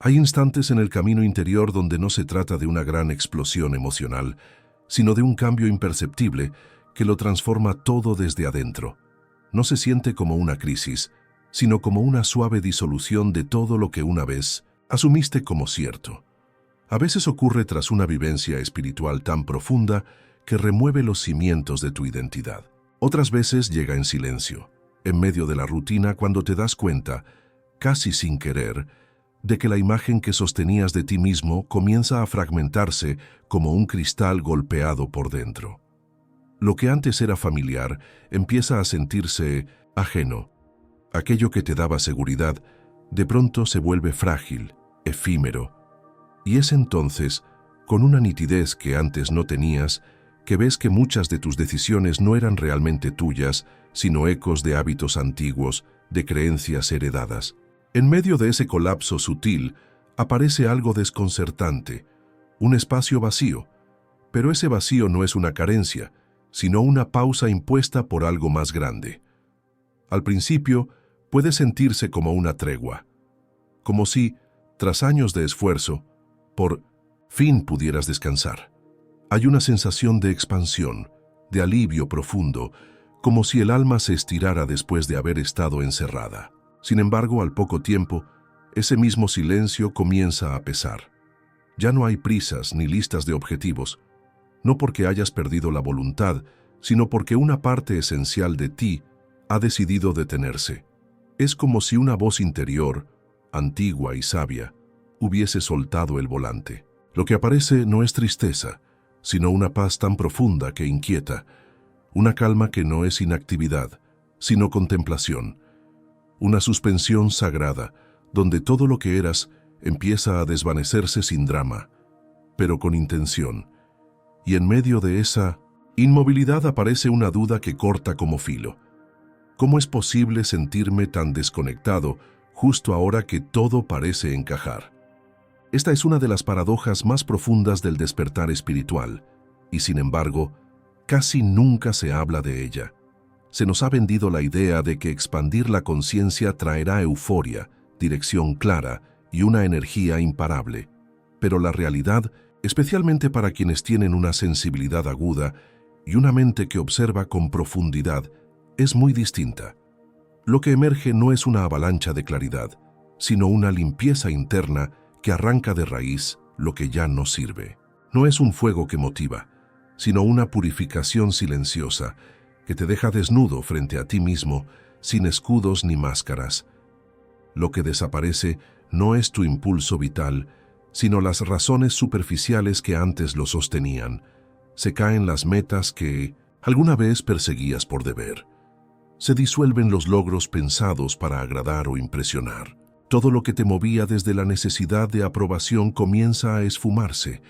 Hay instantes en el camino interior donde no se trata de una gran explosión emocional, sino de un cambio imperceptible que lo transforma todo desde adentro. No se siente como una crisis, sino como una suave disolución de todo lo que una vez asumiste como cierto. A veces ocurre tras una vivencia espiritual tan profunda que remueve los cimientos de tu identidad. Otras veces llega en silencio, en medio de la rutina, cuando te das cuenta, casi sin querer, de que la imagen que sostenías de ti mismo comienza a fragmentarse como un cristal golpeado por dentro. Lo que antes era familiar empieza a sentirse ajeno. Aquello que te daba seguridad, de pronto se vuelve frágil, efímero. Y es entonces, con una nitidez que antes no tenías, que ves que muchas de tus decisiones no eran realmente tuyas, sino ecos de hábitos antiguos, de creencias heredadas. En medio de ese colapso sutil, aparece algo desconcertante, un espacio vacío. Pero ese vacío no es una carencia, sino una pausa impuesta por algo más grande. Al principio, puede sentirse como una tregua, como si, tras años de esfuerzo, por fin pudieras descansar. Hay una sensación de expansión, de alivio profundo, como si el alma se estirara después de haber estado encerrada. Sin embargo, al poco tiempo, ese mismo silencio comienza a pesar. Ya no hay prisas ni listas de objetivos, no porque hayas perdido la voluntad, sino porque una parte esencial de ti ha decidido detenerse. Es como si una voz interior, antigua y sabia, hubiese soltado el volante. Lo que aparece no es tristeza, sino una paz tan profunda que inquieta, una calma que no es inactividad, sino contemplación, una suspensión sagrada, donde todo lo que eras empieza a desvanecerse sin drama, pero con intención. Y en medio de esa inmovilidad aparece una duda que corta como filo. ¿Cómo es posible sentirme tan desconectado justo ahora que todo parece encajar? Esta es una de las paradojas más profundas del despertar espiritual, y sin embargo, casi nunca se habla de ella. Se nos ha vendido la idea de que expandir la conciencia traerá euforia, dirección clara y una energía imparable. Pero la realidad, especialmente para quienes tienen una sensibilidad aguda y una mente que observa con profundidad, es muy distinta. Lo que emerge no es una avalancha de claridad, sino una limpieza interna que arranca de raíz lo que ya no sirve. No es un fuego que motiva, sino una purificación silenciosa que te deja desnudo frente a ti mismo, sin escudos ni máscaras. Lo que desaparece no es tu impulso vital, sino las razones superficiales que antes lo sostenían. Se caen las metas que alguna vez perseguías por deber. Se disuelven los logros pensados para agradar o impresionar. Todo lo que te movía desde la necesidad de aprobación comienza a esfumarse,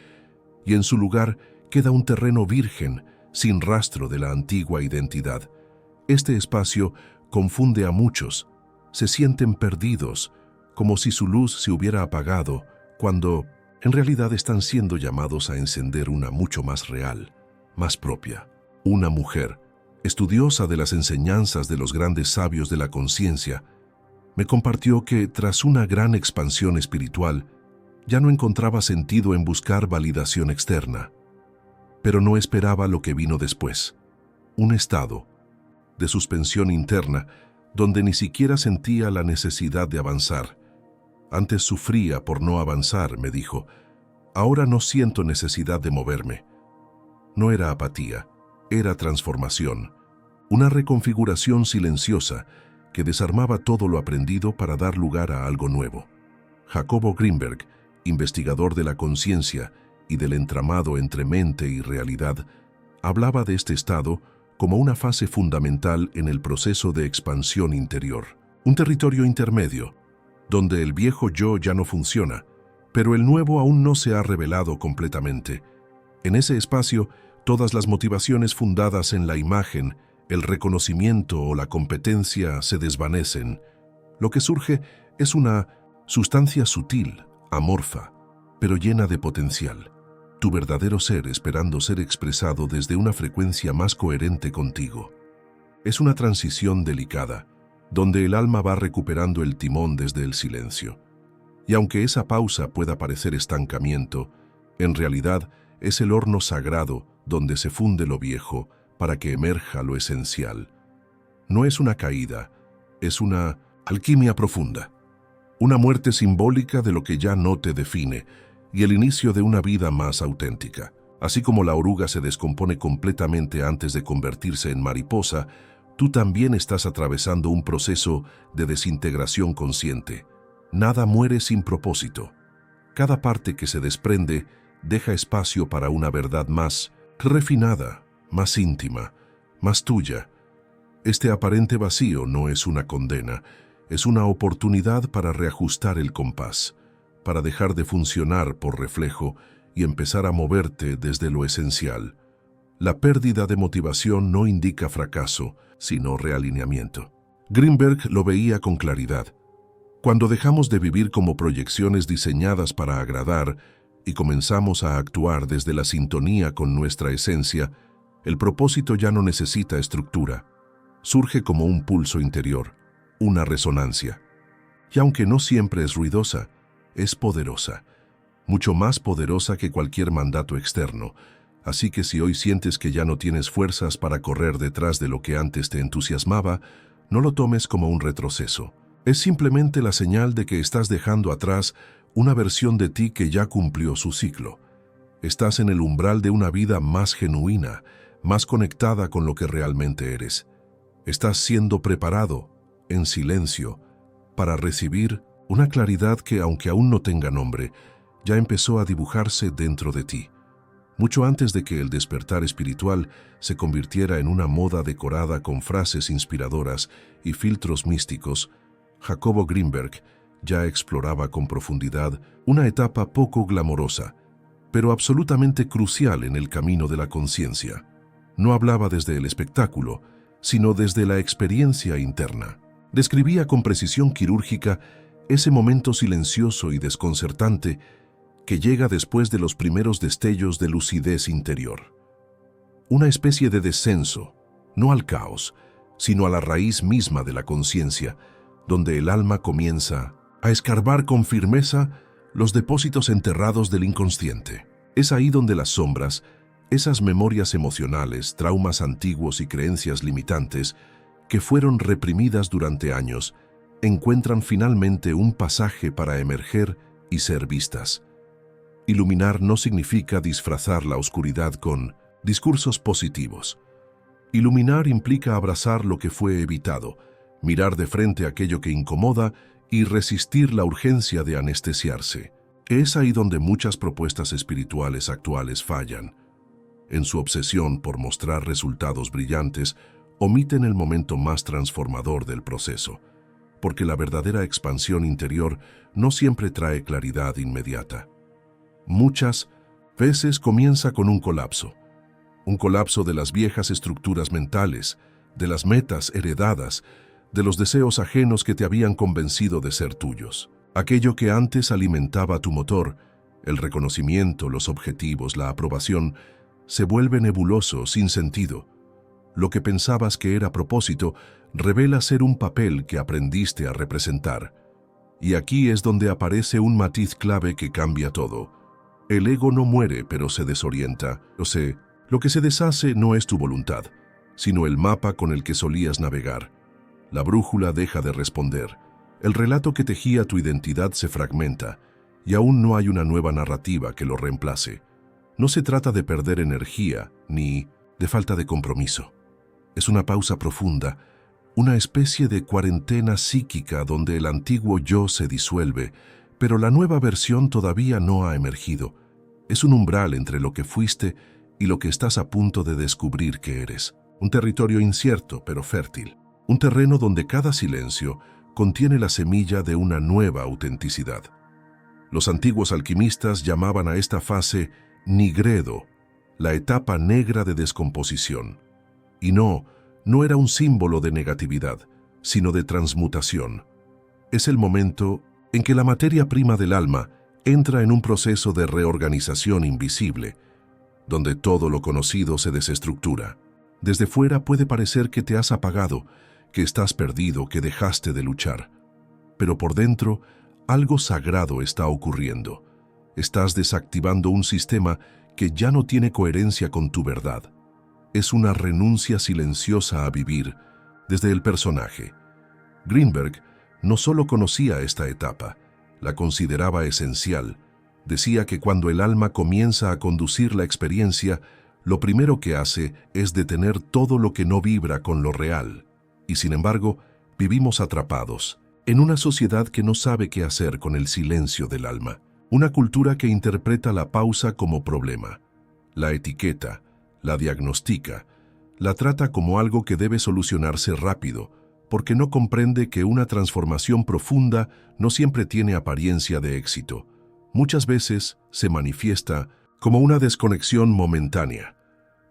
y en su lugar queda un terreno virgen, sin rastro de la antigua identidad. Este espacio confunde a muchos. Se sienten perdidos, como si su luz se hubiera apagado, cuando en realidad están siendo llamados a encender una mucho más real, más propia. Una mujer, estudiosa de las enseñanzas de los grandes sabios de la conciencia, me compartió que tras una gran expansión espiritual, ya no encontraba sentido en buscar validación externa. Pero no esperaba lo que vino después, un estado de suspensión interna donde ni siquiera sentía la necesidad de avanzar. Antes sufría por no avanzar, me dijo. Ahora no siento necesidad de moverme. No era apatía, era transformación, una reconfiguración silenciosa que desarmaba todo lo aprendido para dar lugar a algo nuevo. Jacobo Greenberg, investigador de la conciencia y del entramado entre mente y realidad, hablaba de este estado como una fase fundamental en el proceso de expansión interior. Un territorio intermedio, donde el viejo yo ya no funciona, pero el nuevo aún no se ha revelado completamente. En ese espacio, todas las motivaciones fundadas en la imagen, el reconocimiento o la competencia se desvanecen. Lo que surge es una sustancia sutil, amorfa, pero llena de potencial. Tu verdadero ser esperando ser expresado desde una frecuencia más coherente contigo. Es una transición delicada, donde el alma va recuperando el timón desde el silencio. Y aunque esa pausa pueda parecer estancamiento, en realidad es el horno sagrado donde se funde lo viejo para que emerja lo esencial. No es una caída, es una alquimia profunda, una muerte simbólica de lo que ya no te define y el inicio de una vida más auténtica. Así como la oruga se descompone completamente antes de convertirse en mariposa, tú también estás atravesando un proceso de desintegración consciente. Nada muere sin propósito. Cada parte que se desprende deja espacio para una verdad más refinada, más íntima, más tuya. Este aparente vacío no es una condena, es una oportunidad para reajustar el compás, para dejar de funcionar por reflejo y empezar a moverte desde lo esencial. La pérdida de motivación no indica fracaso, sino realineamiento. Greenberg lo veía con claridad. Cuando dejamos de vivir como proyecciones diseñadas para agradar y comenzamos a actuar desde la sintonía con nuestra esencia, el propósito ya no necesita estructura. Surge como un pulso interior, una resonancia. Y aunque no siempre es ruidosa, es poderosa, mucho más poderosa que cualquier mandato externo. Así que si hoy sientes que ya no tienes fuerzas para correr detrás de lo que antes te entusiasmaba, no lo tomes como un retroceso. Es simplemente la señal de que estás dejando atrás una versión de ti que ya cumplió su ciclo. Estás en el umbral de una vida más genuina, más conectada con lo que realmente eres. Estás siendo preparado, en silencio, para recibir una claridad que, aunque aún no tenga nombre, ya empezó a dibujarse dentro de ti. Mucho antes de que el despertar espiritual se convirtiera en una moda decorada con frases inspiradoras y filtros místicos, Jacobo Greenberg ya exploraba con profundidad una etapa poco glamorosa, pero absolutamente crucial en el camino de la conciencia. No hablaba desde el espectáculo, sino desde la experiencia interna. Describía con precisión quirúrgica ese momento silencioso y desconcertante que llega después de los primeros destellos de lucidez interior. Una especie de descenso, no al caos, sino a la raíz misma de la conciencia, donde el alma comienza a escarbar con firmeza los depósitos enterrados del inconsciente. Es ahí donde las sombras, esas memorias emocionales, traumas antiguos y creencias limitantes que fueron reprimidas durante años, encuentran finalmente un pasaje para emerger y ser vistas. Iluminar no significa disfrazar la oscuridad con discursos positivos. Iluminar implica abrazar lo que fue evitado, mirar de frente aquello que incomoda y resistir la urgencia de anestesiarse. Es ahí donde muchas propuestas espirituales actuales fallan. En su obsesión por mostrar resultados brillantes, omiten el momento más transformador del proceso, porque la verdadera expansión interior no siempre trae claridad inmediata. Muchas veces comienza con un colapso de las viejas estructuras mentales, de las metas heredadas, de los deseos ajenos que te habían convencido de ser tuyos. Aquello que antes alimentaba tu motor, el reconocimiento, los objetivos, la aprobación, se vuelve nebuloso, sin sentido. Lo que pensabas que era propósito revela ser un papel que aprendiste a representar. Y aquí es donde aparece un matiz clave que cambia todo. El ego no muere, pero se desorienta. Lo que se deshace no es tu voluntad, sino el mapa con el que solías navegar. La brújula deja de responder. El relato que tejía tu identidad se fragmenta, y aún no hay una nueva narrativa que lo reemplace. No se trata de perder energía, ni de falta de compromiso. Es una pausa profunda, una especie de cuarentena psíquica donde el antiguo yo se disuelve, pero la nueva versión todavía no ha emergido. Es un umbral entre lo que fuiste y lo que estás a punto de descubrir que eres. Un territorio incierto, pero fértil. Un terreno donde cada silencio contiene la semilla de una nueva autenticidad. Los antiguos alquimistas llamaban a esta fase nigredo, la etapa negra de descomposición. Y no era un símbolo de negatividad, sino de transmutación. Es el momento en que la materia prima del alma entra en un proceso de reorganización invisible, donde todo lo conocido se desestructura. Desde fuera puede parecer que te has apagado, que estás perdido, que dejaste de luchar. Pero por dentro Algo sagrado está ocurriendo. Estás desactivando un sistema que ya no tiene coherencia con tu verdad. Es una renuncia silenciosa a vivir desde el personaje. Greenberg no solo conocía esta etapa, la consideraba esencial. Decía que cuando el alma comienza a conducir la experiencia, lo primero que hace es detener todo lo que no vibra con lo real. Y sin embargo, vivimos atrapados en una sociedad que no sabe qué hacer con el silencio del alma. Una cultura que interpreta la pausa como problema, la etiqueta, la diagnostica, la trata como algo que debe solucionarse rápido, porque no comprende que una transformación profunda no siempre tiene apariencia de éxito. Muchas veces se manifiesta como una desconexión momentánea.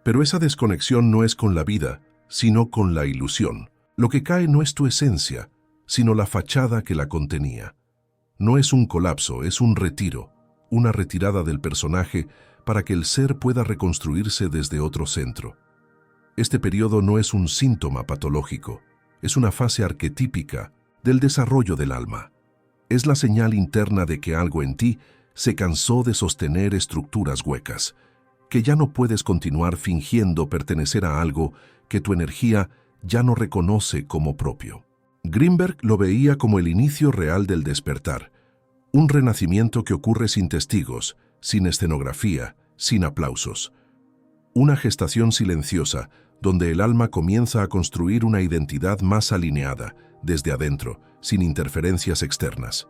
Pero esa desconexión no es con la vida, sino con la ilusión. Lo que cae no es tu esencia, sino la fachada que la contenía. No es un colapso, es un retiro, una retirada del personaje para que el ser pueda reconstruirse desde otro centro. Este periodo no es un síntoma patológico, es una fase arquetípica del desarrollo del alma. Es la señal interna de que algo en ti se cansó de sostener estructuras huecas, que ya no puedes continuar fingiendo pertenecer a algo que tu energía ya no reconoce como propio. Greenberg lo veía como el inicio real del despertar, un renacimiento que ocurre sin testigos, sin escenografía, sin aplausos. Una gestación silenciosa, donde el alma comienza a construir una identidad más alineada, desde adentro, sin interferencias externas.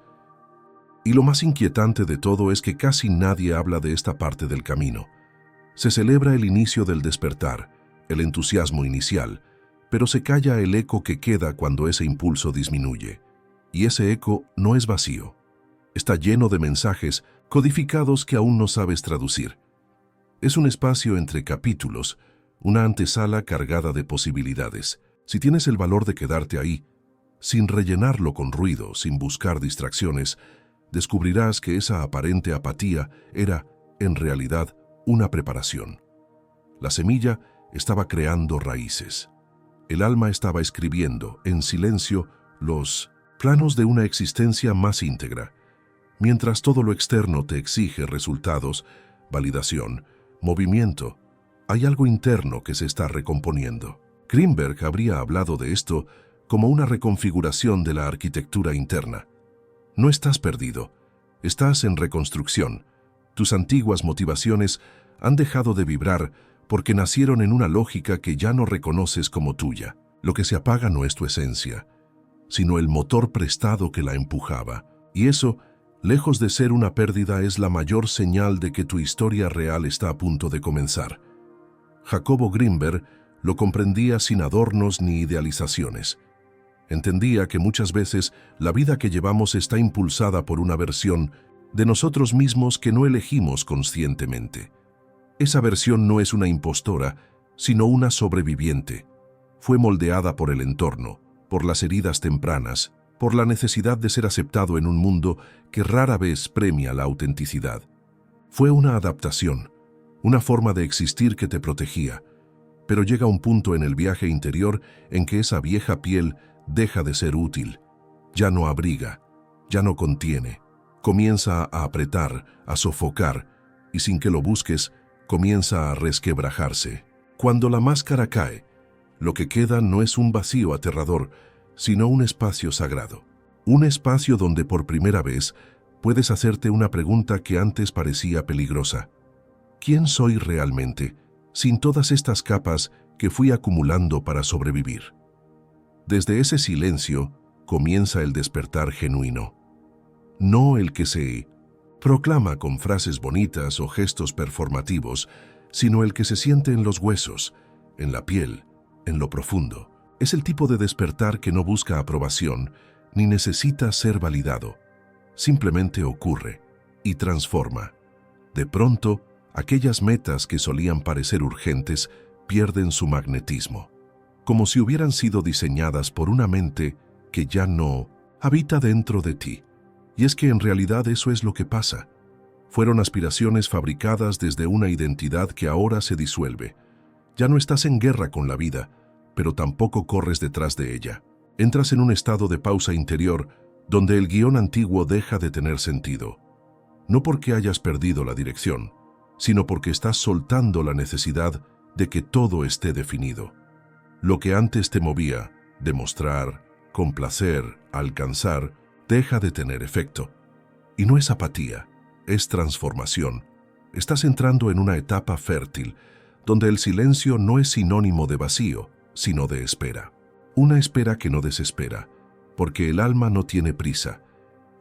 Y lo más inquietante de todo es que casi nadie habla de esta parte del camino. Se celebra el inicio del despertar, el entusiasmo inicial, pero se calla el eco que queda cuando ese impulso disminuye. Y ese eco no es vacío. Está lleno de mensajes codificados que aún no sabes traducir. Es un espacio entre capítulos, una antesala cargada de posibilidades. Si tienes el valor de quedarte ahí, sin rellenarlo con ruido, sin buscar distracciones, descubrirás que esa aparente apatía era, en realidad, una preparación. La semilla estaba creando raíces. El alma estaba escribiendo, en silencio, los planos de una existencia más íntegra. Mientras todo lo externo te exige resultados, validación, movimiento, hay algo interno que se está recomponiendo. Greenberg habría hablado de esto como una reconfiguración de la arquitectura interna. No estás perdido, estás en reconstrucción. Tus antiguas motivaciones han dejado de vibrar porque nacieron en una lógica que ya no reconoces como tuya. Lo que se apaga no es tu esencia, sino el motor prestado que la empujaba. Y eso, lejos de ser una pérdida, es la mayor señal de que tu historia real está a punto de comenzar. Jacobo Greenberg lo comprendía sin adornos ni idealizaciones. Entendía que muchas veces la vida que llevamos está impulsada por una versión de nosotros mismos que no elegimos conscientemente. Esa versión no es una impostora, sino una sobreviviente. Fue moldeada por el entorno, por las heridas tempranas, por la necesidad de ser aceptado en un mundo que rara vez premia la autenticidad. Fue una adaptación, una forma de existir que te protegía, pero llega un punto en el viaje interior en que esa vieja piel deja de ser útil, ya no abriga, ya no contiene, comienza a apretar, a sofocar, y sin que lo busques, comienza a resquebrajarse. Cuando la máscara cae, lo que queda no es un vacío aterrador, sino un espacio sagrado. Un espacio donde por primera vez puedes hacerte una pregunta que antes parecía peligrosa. ¿Quién soy realmente, sin todas estas capas que fui acumulando para sobrevivir? Desde ese silencio comienza el despertar genuino. No el que se proclama con frases bonitas o gestos performativos, sino el que se siente en los huesos, en la piel, en lo profundo. Es el tipo de despertar que no busca aprobación, ni necesita ser validado. Simplemente ocurre y transforma. De pronto, aquellas metas que solían parecer urgentes pierden su magnetismo, como si hubieran sido diseñadas por una mente que ya no habita dentro de ti. Y es que en realidad eso es lo que pasa. Fueron aspiraciones fabricadas desde una identidad que ahora se disuelve. Ya no estás en guerra con la vida, pero tampoco corres detrás de ella. Entras en un estado de pausa interior donde el guión antiguo deja de tener sentido, no porque hayas perdido la dirección, sino porque estás soltando la necesidad de que todo esté definido. Lo que antes te movía, demostrar, complacer, alcanzar, deja de tener efecto. Y no es apatía, es transformación. Estás entrando en una etapa fértil, donde el silencio no es sinónimo de vacío, sino de espera. Una espera que no desespera, porque el alma no tiene prisa.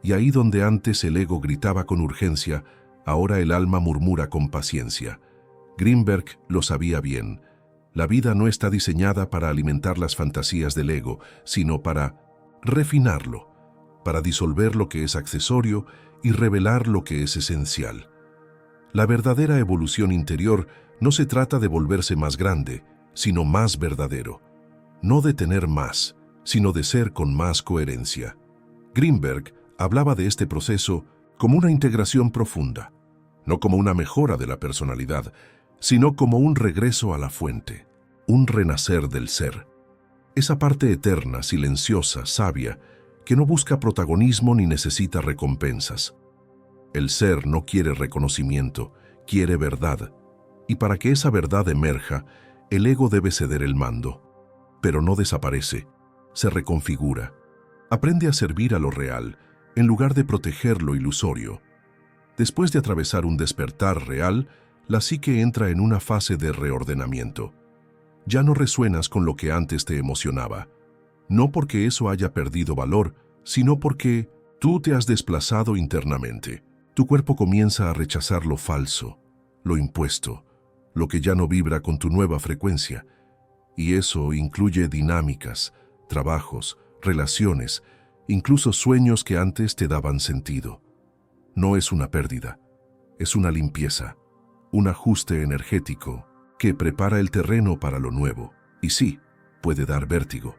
Y ahí donde antes el ego gritaba con urgencia, ahora el alma murmura con paciencia. Greenberg lo sabía bien. La vida no está diseñada para alimentar las fantasías del ego, sino para refinarlo, para disolver lo que es accesorio y revelar lo que es esencial. La verdadera evolución interior no se trata de volverse más grande, sino más verdadero. No de tener más, sino de ser con más coherencia. Greenberg hablaba de este proceso como una integración profunda, no como una mejora de la personalidad, sino como un regreso a la fuente, un renacer del ser. Esa parte eterna, silenciosa, sabia, que no busca protagonismo ni necesita recompensas. El ser no quiere reconocimiento, quiere verdad, y para que esa verdad emerja, el ego debe ceder el mando. Pero no desaparece, se reconfigura. Aprende a servir a lo real, en lugar de proteger lo ilusorio. Después de atravesar un despertar real, la psique entra en una fase de reordenamiento. Ya no resuenas con lo que antes te emocionaba, no porque eso haya perdido valor, sino porque tú te has desplazado internamente. Tu cuerpo comienza a rechazar lo falso, lo impuesto, lo que ya no vibra con tu nueva frecuencia. Y eso incluye dinámicas, trabajos, relaciones, incluso sueños que antes te daban sentido. No es una pérdida, es una limpieza, un ajuste energético que prepara el terreno para lo nuevo. Y sí, puede dar vértigo,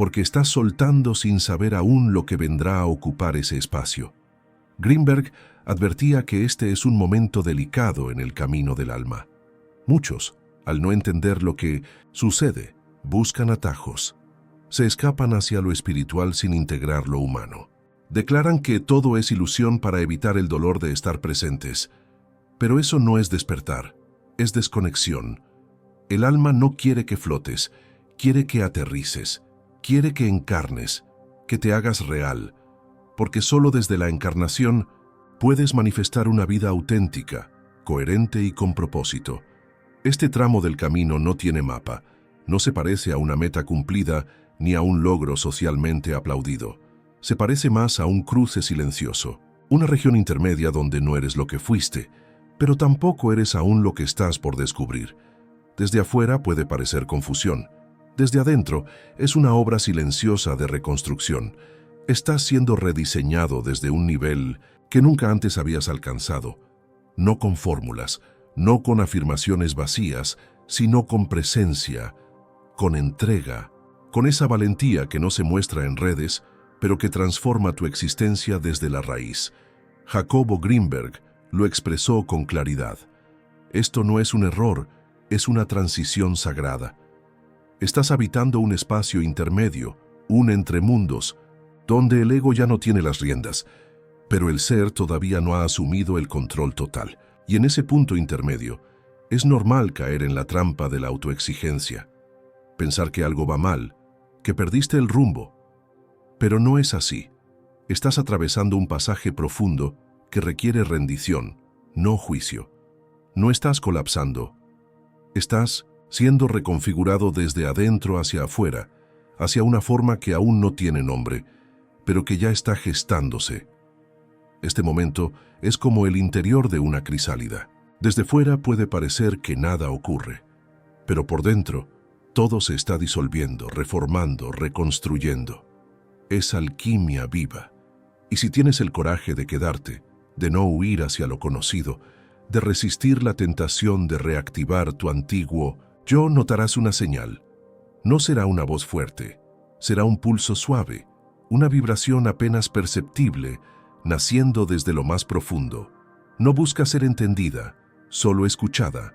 porque estás soltando sin saber aún lo que vendrá a ocupar ese espacio. Greenberg advertía que este es un momento delicado en el camino del alma. Muchos, al no entender lo que sucede, buscan atajos. Se escapan hacia lo espiritual sin integrar lo humano. Declaran que todo es ilusión para evitar el dolor de estar presentes. Pero eso no es despertar, es desconexión. El alma no quiere que flotes, quiere que aterrices, quiere que encarnes, que te hagas real, porque solo desde la encarnación puedes manifestar una vida auténtica, coherente y con propósito. Este tramo del camino no tiene mapa, no se parece a una meta cumplida ni a un logro socialmente aplaudido. Se parece más a un cruce silencioso, una región intermedia donde no eres lo que fuiste, pero tampoco eres aún lo que estás por descubrir. Desde afuera puede parecer confusión. Desde adentro es una obra silenciosa de reconstrucción. Estás siendo rediseñado desde un nivel que nunca antes habías alcanzado, no con fórmulas, no con afirmaciones vacías, sino con presencia, con entrega, con esa valentía que no se muestra en redes, pero que transforma tu existencia desde la raíz. Jacobo Greenberg lo expresó con claridad. Esto no es un error, es una transición sagrada. Estás habitando un espacio intermedio, un entremundos, donde el ego ya no tiene las riendas, pero el ser todavía no ha asumido el control total. Y en ese punto intermedio, es normal caer en la trampa de la autoexigencia, pensar que algo va mal, que perdiste el rumbo. Pero no es así. Estás atravesando un pasaje profundo que requiere rendición, no juicio. No estás colapsando. Estás siendo reconfigurado desde adentro hacia afuera, hacia una forma que aún no tiene nombre, pero que ya está gestándose. Este momento es como el interior de una crisálida. Desde fuera puede parecer que nada ocurre, pero por dentro todo se está disolviendo, reformando, reconstruyendo. Es alquimia viva. Y si tienes el coraje de quedarte, de no huir hacia lo conocido, de resistir la tentación de reactivar tu antiguo yo, notarás una señal. No será una voz fuerte, será un pulso suave, una vibración apenas perceptible, naciendo desde lo más profundo. No busca ser entendida, solo escuchada.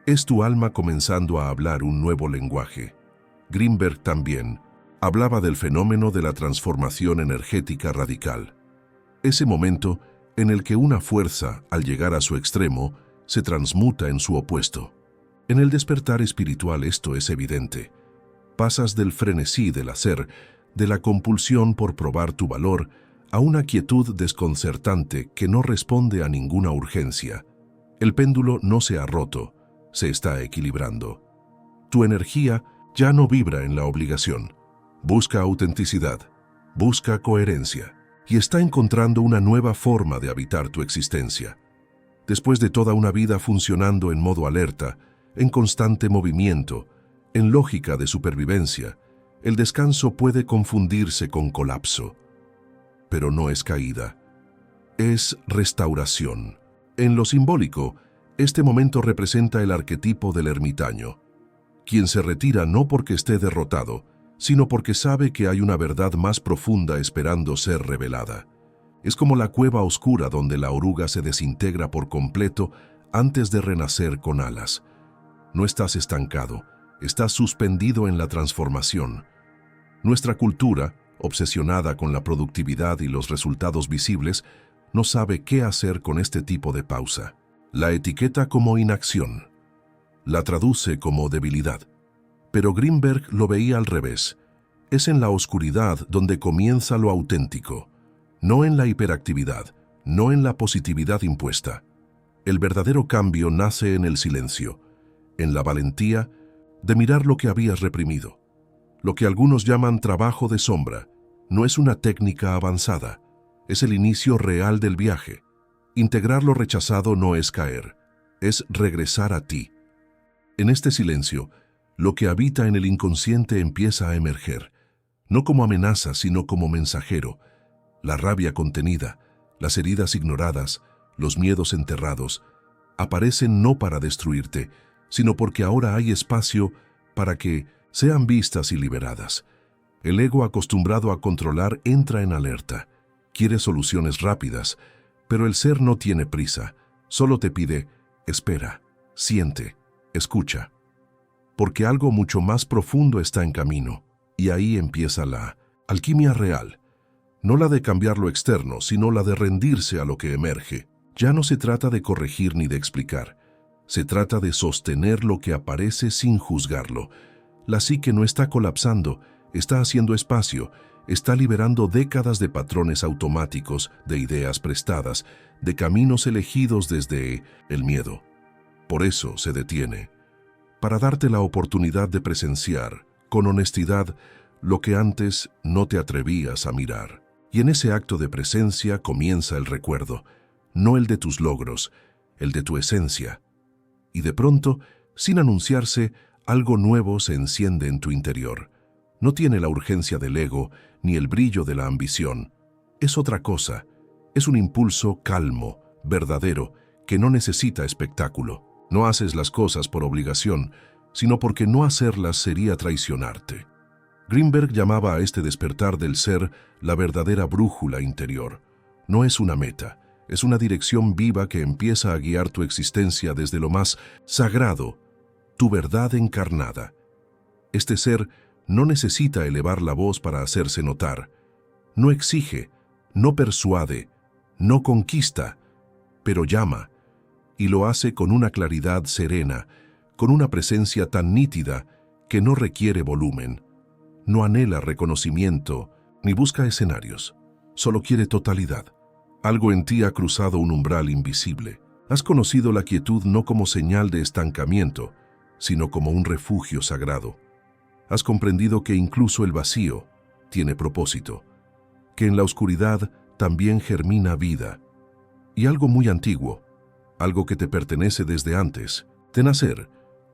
Es tu alma comenzando a hablar un nuevo lenguaje. Greenberg también Hablaba del fenómeno de la transformación energética radical. Ese momento en el que una fuerza, al llegar a su extremo, se transmuta en su opuesto. En el despertar espiritual esto es evidente. Pasas del frenesí del hacer, de la compulsión por probar tu valor, a una quietud desconcertante que no responde a ninguna urgencia. El péndulo no se ha roto, se está equilibrando. Tu energía ya no vibra en la obligación. Busca autenticidad, busca coherencia y está encontrando una nueva forma de habitar tu existencia. Después de toda una vida funcionando en modo alerta, en constante movimiento, en lógica de supervivencia, el descanso puede confundirse con colapso. Pero no es caída, es restauración. En lo simbólico, este momento representa el arquetipo del ermitaño, quien se retira no porque esté derrotado, sino porque sabe que hay una verdad más profunda esperando ser revelada. Es como la cueva oscura donde la oruga se desintegra por completo antes de renacer con alas. No estás estancado, estás suspendido en la transformación. Nuestra cultura, obsesionada con la productividad y los resultados visibles, no sabe qué hacer con este tipo de pausa. La etiqueta como inacción. La traduce como debilidad. Pero Greenberg lo veía al revés. Es en la oscuridad donde comienza lo auténtico, no en la hiperactividad, no en la positividad impuesta. El verdadero cambio nace en el silencio, en la valentía de mirar lo que habías reprimido. Lo que algunos llaman trabajo de sombra no es una técnica avanzada, es el inicio real del viaje. Integrar lo rechazado no es caer, es regresar a ti. En este silencio, lo que habita en el inconsciente empieza a emerger, no como amenaza, sino como mensajero. La rabia contenida, las heridas ignoradas, los miedos enterrados, aparecen no para destruirte, sino porque ahora hay espacio para que sean vistas y liberadas. El ego acostumbrado a controlar entra en alerta, quiere soluciones rápidas, pero el ser no tiene prisa, solo te pide, espera, siente, escucha. Porque algo mucho más profundo está en camino, y ahí empieza la alquimia real. No la de cambiar lo externo, sino la de rendirse a lo que emerge. Ya no se trata de corregir ni de explicar. Se trata de sostener lo que aparece sin juzgarlo. La psique no está colapsando, está haciendo espacio, está liberando décadas de patrones automáticos, de ideas prestadas, de caminos elegidos desde el miedo. Por eso se detiene, para darte la oportunidad de presenciar, con honestidad, lo que antes no te atrevías a mirar. Y en ese acto de presencia comienza el recuerdo, no el de tus logros, el de tu esencia. Y de pronto, sin anunciarse, algo nuevo se enciende en tu interior. No tiene la urgencia del ego ni el brillo de la ambición. Es otra cosa. Es un impulso calmo, verdadero, que no necesita espectáculo. No haces las cosas por obligación, sino porque no hacerlas sería traicionarte. Greenberg llamaba a este despertar del ser la verdadera brújula interior. No es una meta, es una dirección viva que empieza a guiar tu existencia desde lo más sagrado, tu verdad encarnada. Este ser no necesita elevar la voz para hacerse notar. No exige, no persuade, no conquista, pero llama, y lo hace con una claridad serena, con una presencia tan nítida que no requiere volumen. No anhela reconocimiento, ni busca escenarios. Solo quiere totalidad. Algo en ti ha cruzado un umbral invisible. Has conocido la quietud no como señal de estancamiento, sino como un refugio sagrado. Has comprendido que incluso el vacío tiene propósito, que en la oscuridad también germina vida. Y algo muy antiguo, algo que te pertenece desde antes, de nacer,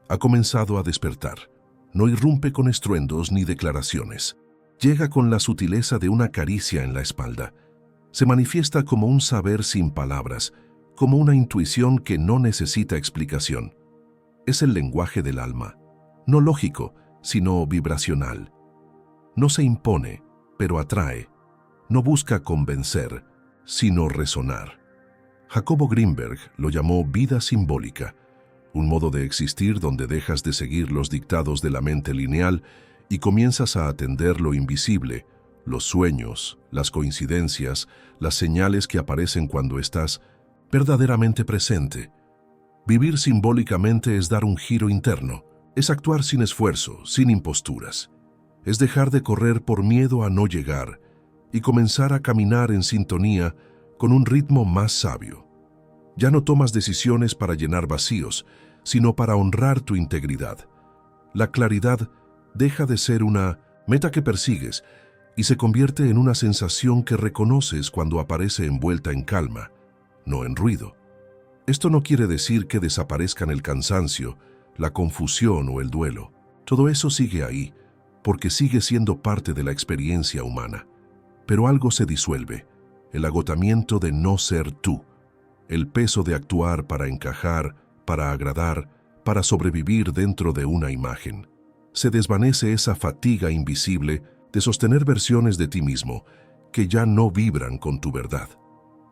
ha comenzado a despertar. No irrumpe con estruendos ni declaraciones. Llega con la sutileza de una caricia en la espalda. Se manifiesta como un saber sin palabras, como una intuición que no necesita explicación. Es el lenguaje del alma, no lógico, sino vibracional. No se impone, pero atrae. No busca convencer, sino resonar. Jacobo Greenberg lo llamó vida simbólica, un modo de existir donde dejas de seguir los dictados de la mente lineal y comienzas a atender lo invisible, los sueños, las coincidencias, las señales que aparecen cuando estás verdaderamente presente. Vivir simbólicamente es dar un giro interno, es actuar sin esfuerzo, sin imposturas. Es dejar de correr por miedo a no llegar y comenzar a caminar en sintonía con un ritmo más sabio. Ya no tomas decisiones para llenar vacíos, sino para honrar tu integridad. La claridad deja de ser una meta que persigues y se convierte en una sensación que reconoces cuando aparece envuelta en calma, no en ruido. Esto no quiere decir que desaparezcan el cansancio, la confusión o el duelo. Todo eso sigue ahí, porque sigue siendo parte de la experiencia humana. Pero algo se disuelve, el agotamiento de no ser tú, el peso de actuar para encajar, para agradar, para sobrevivir dentro de una imagen. Se desvanece esa fatiga invisible de sostener versiones de ti mismo que ya no vibran con tu verdad.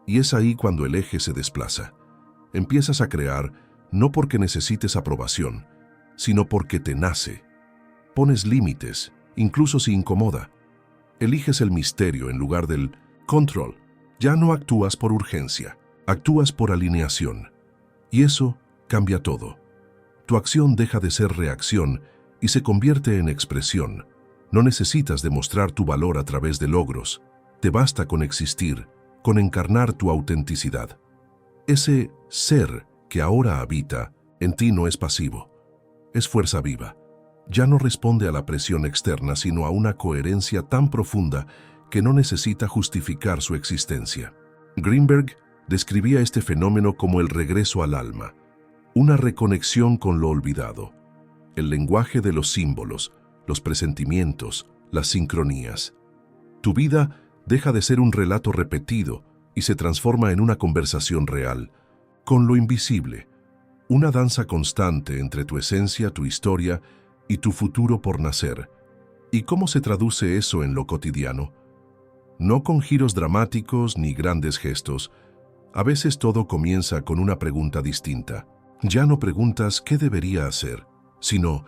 Y es ahí cuando el eje se desplaza. Empiezas a crear no porque necesites aprobación, sino porque te nace. Pones límites, incluso si incomoda. Eliges el misterio en lugar del control. Ya no actúas por urgencia, actúas por alineación. Y eso cambia todo. Tu acción deja de ser reacción y se convierte en expresión. No necesitas demostrar tu valor a través de logros. Te basta con existir, con encarnar tu autenticidad. Ese ser que ahora habita en ti no es pasivo, es fuerza viva. Ya no responde a la presión externa, sino a una coherencia tan profunda que no necesita justificar su existencia. Greenberg describía este fenómeno como el regreso al alma, una reconexión con lo olvidado, el lenguaje de los símbolos, los presentimientos, las sincronías. Tu vida deja de ser un relato repetido y se transforma en una conversación real, con lo invisible, una danza constante entre tu esencia, tu historia y tu futuro por nacer. ¿Y cómo se traduce eso en lo cotidiano? No con giros dramáticos ni grandes gestos. A veces todo comienza con una pregunta distinta. Ya no preguntas qué debería hacer, sino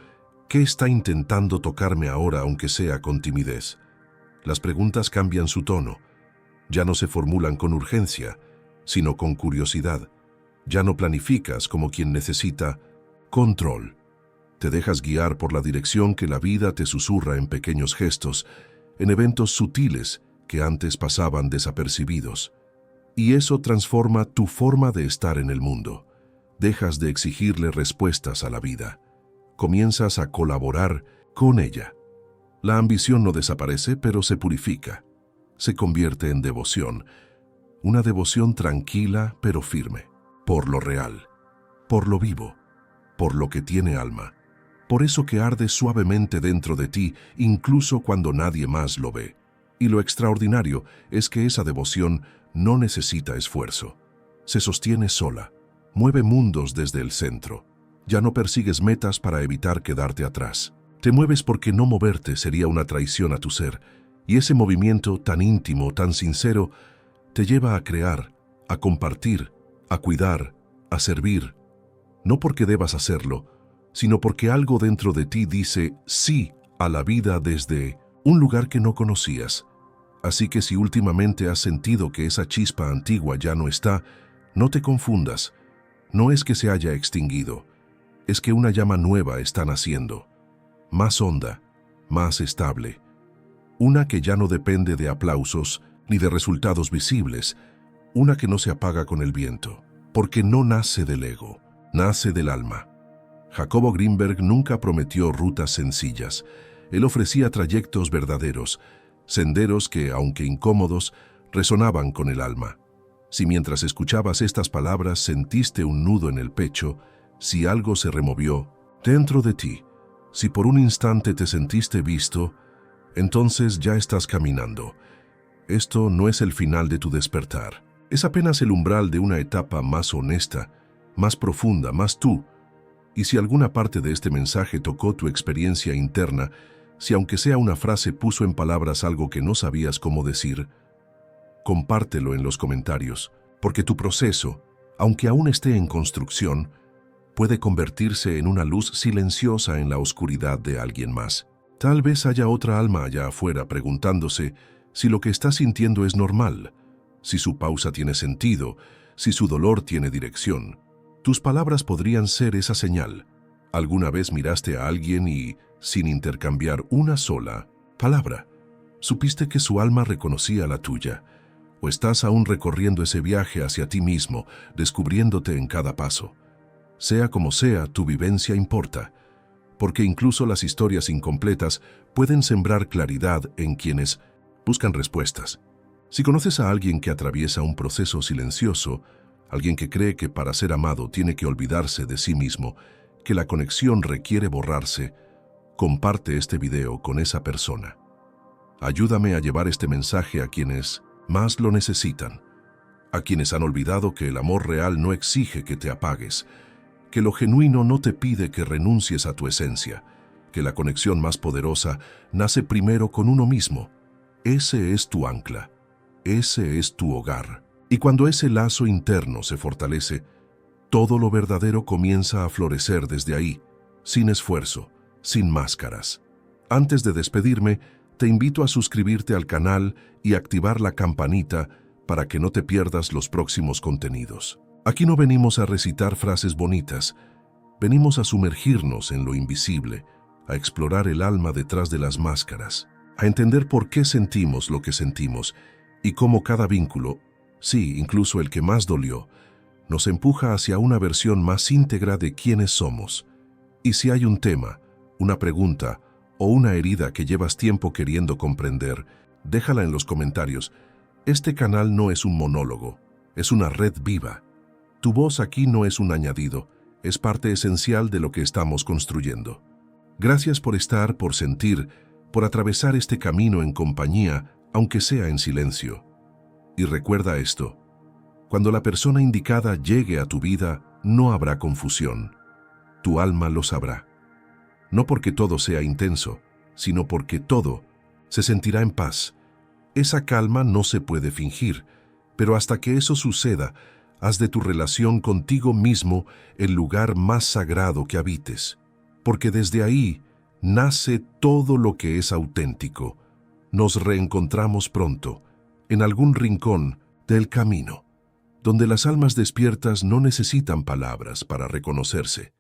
¿qué está intentando tocarme ahora aunque sea con timidez? Las preguntas cambian su tono. Ya no se formulan con urgencia, sino con curiosidad. Ya no planificas como quien necesita control. Te dejas guiar por la dirección que la vida te susurra en pequeños gestos, en eventos sutiles que antes pasaban desapercibidos. Y eso transforma tu forma de estar en el mundo. Dejas de exigirle respuestas a la vida. Comienzas a colaborar con ella. La ambición no desaparece, pero se purifica. Se convierte en devoción. Una devoción tranquila pero firme. Por lo real. Por lo vivo. Por lo que tiene alma. Por eso que arde suavemente dentro de ti, incluso cuando nadie más lo ve. Y lo extraordinario es que esa devoción no necesita esfuerzo. Se sostiene sola. Mueve mundos desde el centro. Ya no persigues metas para evitar quedarte atrás. Te mueves porque no moverte sería una traición a tu ser. Y ese movimiento tan íntimo, tan sincero, te lleva a crear, a compartir, a cuidar, a servir. No porque debas hacerlo, sino porque algo dentro de ti dice sí a la vida desde un lugar que no conocías. Así que si últimamente has sentido que esa chispa antigua ya no está, no te confundas. No es que se haya extinguido, es que una llama nueva está naciendo, más honda, más estable. Una que ya no depende de aplausos ni de resultados visibles, una que no se apaga con el viento, porque no nace del ego, nace del alma. Jacobo Greenberg nunca prometió rutas sencillas. Él ofrecía trayectos verdaderos, senderos que, aunque incómodos, resonaban con el alma. Si mientras escuchabas estas palabras sentiste un nudo en el pecho, si algo se removió dentro de ti, si por un instante te sentiste visto, entonces ya estás caminando. Esto no es el final de tu despertar. Es apenas el umbral de una etapa más honesta, más profunda, más tú. Y si alguna parte de este mensaje tocó tu experiencia interna, si aunque sea una frase puso en palabras algo que no sabías cómo decir, compártelo en los comentarios, porque tu proceso, aunque aún esté en construcción, puede convertirse en una luz silenciosa en la oscuridad de alguien más. Tal vez haya otra alma allá afuera preguntándose si lo que está sintiendo es normal, si su pausa tiene sentido, si su dolor tiene dirección. Tus palabras podrían ser esa señal. ¿Alguna vez miraste a alguien y, sin intercambiar una sola palabra, supiste que su alma reconocía la tuya? ¿O estás aún recorriendo ese viaje hacia ti mismo, descubriéndote en cada paso? Sea como sea, tu vivencia importa, porque incluso las historias incompletas pueden sembrar claridad en quienes buscan respuestas. Si conoces a alguien que atraviesa un proceso silencioso, alguien que cree que para ser amado tiene que olvidarse de sí mismo, que la conexión requiere borrarse, comparte este video con esa persona. Ayúdame a llevar este mensaje a quienes más lo necesitan, a quienes han olvidado que el amor real no exige que te apagues, que lo genuino no te pide que renuncies a tu esencia, que la conexión más poderosa nace primero con uno mismo. Ese es tu ancla, ese es tu hogar. Y cuando ese lazo interno se fortalece, todo lo verdadero comienza a florecer desde ahí, sin esfuerzo, sin máscaras. Antes de despedirme, te invito a suscribirte al canal y activar la campanita para que no te pierdas los próximos contenidos. Aquí no venimos a recitar frases bonitas, venimos a sumergirnos en lo invisible, a explorar el alma detrás de las máscaras, a entender por qué sentimos lo que sentimos y cómo cada vínculo, sí, incluso el que más dolió, nos empuja hacia una versión más íntegra de quiénes somos. Y si hay un tema, una pregunta o una herida que llevas tiempo queriendo comprender, déjala en los comentarios. Este canal no es un monólogo, es una red viva. Tu voz aquí no es un añadido, es parte esencial de lo que estamos construyendo. Gracias por estar, por sentir, por atravesar este camino en compañía, aunque sea en silencio. Y recuerda esto, cuando la persona indicada llegue a tu vida, no habrá confusión. Tu alma lo sabrá. No porque todo sea intenso, sino porque todo se sentirá en paz. Esa calma no se puede fingir, pero hasta que eso suceda, haz de tu relación contigo mismo el lugar más sagrado que habites, porque desde ahí nace todo lo que es auténtico. Nos reencontramos pronto, en algún rincón del camino, donde las almas despiertas no necesitan palabras para reconocerse.